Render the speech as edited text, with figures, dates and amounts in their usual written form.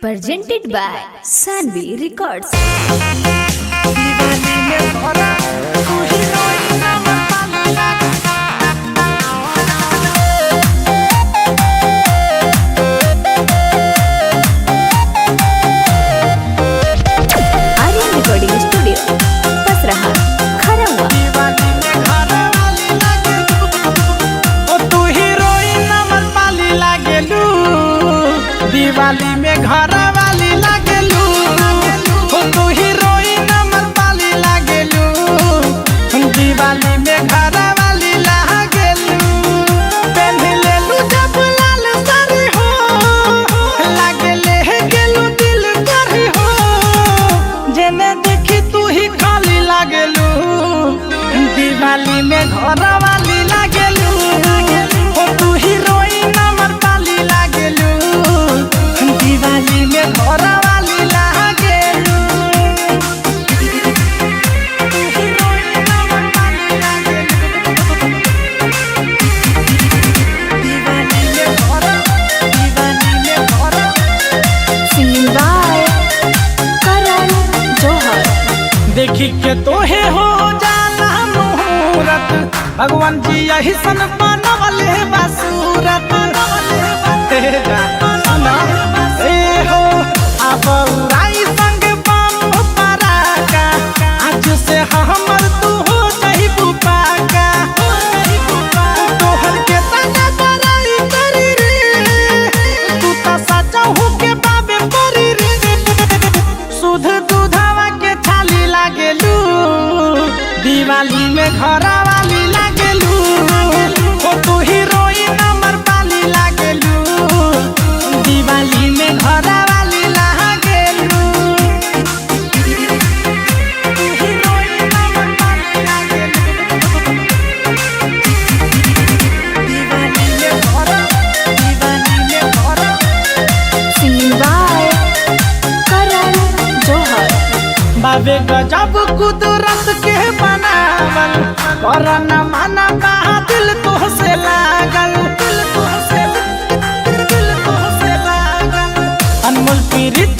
Presented by Sanvi Records. Aryan Recording Studio, Pasraha, Kharawa. Diwali में घर वाली लागेलू, तू हीरोइन अमर पाली लागेलू। दिवाली में घर वाली लागेलू, पहन लेलू जब लाल साड़ी हो, लागेले है गेलू दिल करी हो। जेने देखी तू ही खाली लागेलू, दिवाली में घर वाली लागेलू, तू हीरोइन अमर पाली लागेलू। दिवाली में घर वाली लागेलू, हीरोइन अमर पाली लागेलू। दिवाली में घर, दिवाली में घर। Singing by Karan Johar. देखी के तोहे हो जाला मुहूर्त, भगवान जी यही सन बनवले बासूरत। तेरा सुना ए हो अब उड़ाई संग बम पराका, आज से हमर तू हो जही बुपाका। तोहर के तना बड़ाई करी रे, तू तो सचा हो के बाबे परी रे। सुध दूधवा के छाली लागेलू, दिवाली में घर वाली लागेलू। तू हीरोइन अमर पाली लागेलू, दिवाली में घर वाली लागेलू। हीरोइन अमर पाली लागेलू, दिवाली में घर, दिवाली में घर। Singing by Karan Johar. बाबे गजब कुदरत के बनावल, करन माना बा दिल तोहसे लागल। दिल तोहसे लागल, अनमोल पीरित